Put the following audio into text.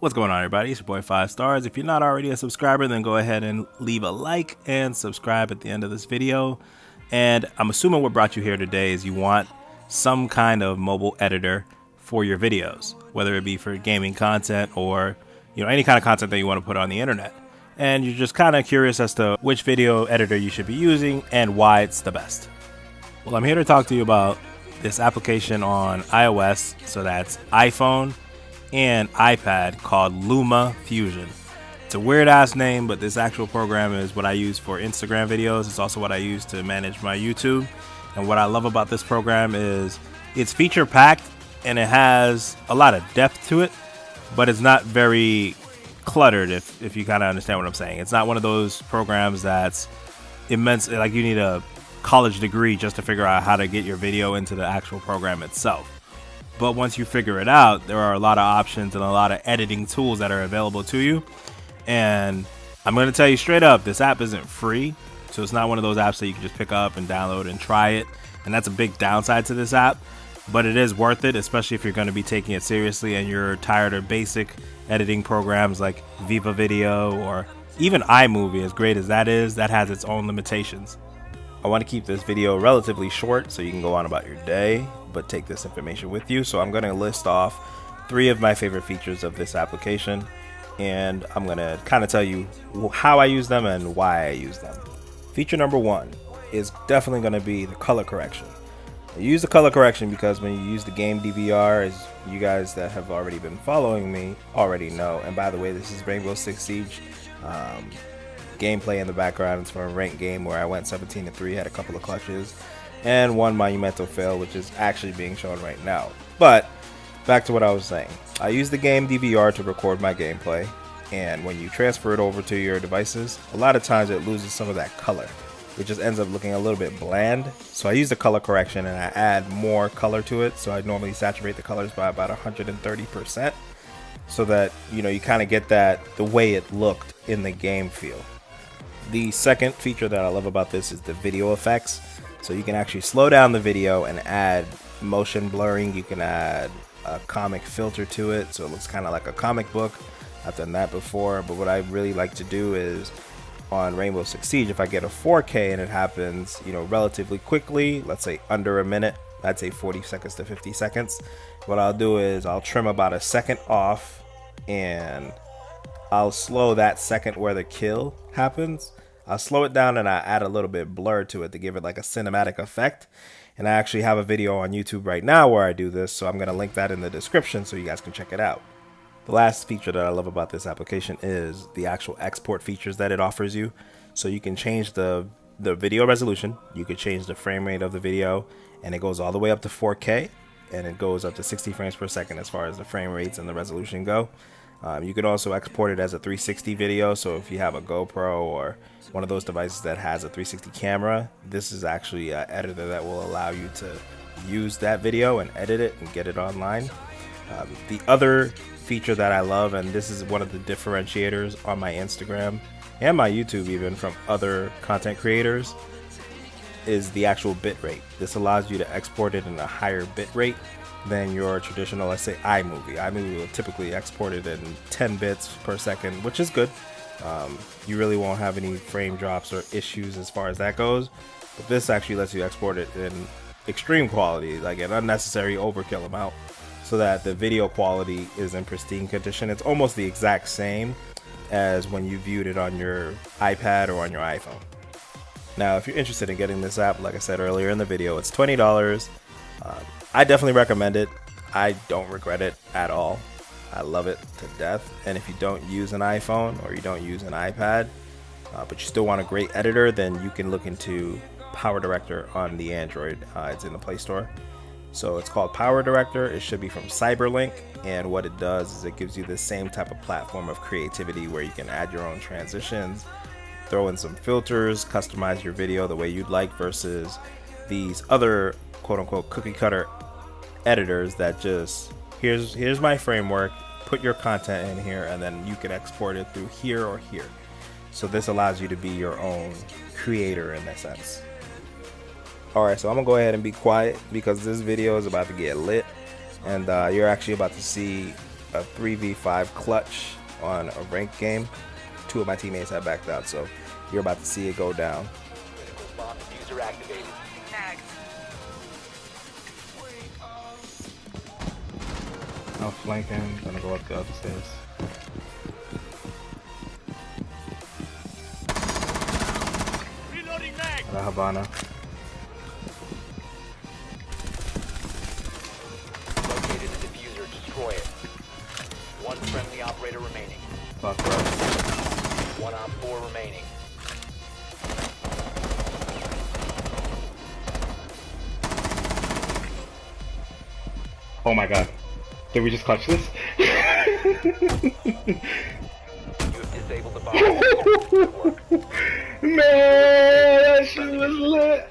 What's going on, everybody? It's your boy 5 Stars. If you're not already a subscriber, then go ahead and leave a like and subscribe at the end of this video. And I'm assuming what brought you here today is you want some kind of mobile editor for your videos, whether it be for gaming content or any kind of content that you want to put on the internet. And you're just kind of curious as to which video editor you should be using and why it's the best. Well, I'm here to talk to you about this application on iOS, so that's iPhone and iPad, called LumaFusion. It's a weird ass name, but this actual program is what I use for Instagram videos. It's also what I use to manage my YouTube. And what I love about this program is it's feature packed and it has a lot of depth to it, but it's not very cluttered, if you kind of understand what I'm saying. It's not one of those programs that's immense, like you need a college degree just to figure out how to get your video into the actual program itself. But once you figure it out, there are a lot of options and a lot of editing tools that are available to you. And I'm going to tell you straight up, this app isn't free. So it's not one of those apps that you can just pick up and download and try it. And that's a big downside to this app. But it is worth it, especially if you're going to be taking it seriously and you're tired of basic editing programs like Viva Video or even iMovie. As great as that is, that has its own limitations. I want to keep this video relatively short so you can go on about your day, but take this information with you. So I'm going to list off 3 of my favorite features of this application, and I'm going to kind of tell you how I use them and why I use them. Feature number 1 is definitely going to be the color correction. I use the color correction because when you use the game DVR, as you guys that have already been following me already know, and by the way, this is Rainbow Six Siege gameplay in the background. It's from a ranked game where I went 17-3, had a couple of clutches, and one monumental fail, which is actually being shown right now. But back to what I was saying. I use the game DVR to record my gameplay, and when you transfer it over to your devices, a lot of times it loses some of that color. It just ends up looking a little bit bland. So I use the color correction and I add more color to it. So I normally saturate the colors by about 130%, so that you kind of get that the way it looked in the game feel. The second feature that I love about this is the video effects. So you can actually slow down the video and add motion blurring. You can add a comic filter to it, so it looks kind of like a comic book. I've done that before, but what I really like to do is on Rainbow Six Siege, if I get a 4K and it happens relatively quickly, let's say under a minute, I'd say 40 seconds to 50 seconds, what I'll do is I'll trim about a second off and I'll slow that second where the kill happens. I'll slow it down and I add a little bit blur to it to give it like a cinematic effect. And I actually have a video on YouTube right now where I do this, so I'm going to link that in the description so you guys can check it out. The last feature that I love about this application is the actual export features that it offers you. So you can change the video resolution, you can change the frame rate of the video, and it goes all the way up to 4K, and it goes up to 60 frames per second as far as the frame rates and the resolution go. You can also export it as a 360 video, so if you have a GoPro or one of those devices that has a 360 camera, this is actually an editor that will allow you to use that video and edit it and get it online. The other feature that I love, and this is one of the differentiators on my Instagram and my YouTube even from other content creators, is the actual bit rate. This allows you to export it in a higher bit rate than your traditional, let's say, iMovie. iMovie will typically export it in 10 bits per second, which is good. You really won't have any frame drops or issues as far as that goes. But this actually lets you export it in extreme quality, like an unnecessary overkill amount, so that the video quality is in pristine condition. It's almost the exact same as when you viewed it on your iPad or on your iPhone. Now, if you're interested in getting this app, like I said earlier in the video, it's $20. I definitely recommend it. I don't regret it at all. I love it to death. And if you don't use an iPhone or you don't use an iPad, but you still want a great editor, then you can look into Power Director on the Android. It's in the Play Store. So it's called Power Director. It should be from Cyberlink. And what it does is it gives you the same type of platform of creativity where you can add your own transitions, throw in some filters, customize your video the way you'd like, versus these other quote-unquote cookie cutter editors that just here's my framework, put your content in here, and then you can export it through here or here. So this allows you to be your own creator in that sense. Alright, so I'm gonna go ahead and be quiet because this video is about to get lit, and you're actually about to see a 3v5 clutch on a ranked game. 2 of my teammates have backed out, so you're about to see it go down. Bomb diffuser activated. I'll flank him, gonna go up the other stairs. Reloading mag. La Habana. Located the diffuser. Destroy it. 1 friendly operator remaining. Fuck, bro. 1 op 4 remaining. Oh my god. Did we just clutch this? You have disabled the bomb. Man, that shit was lit.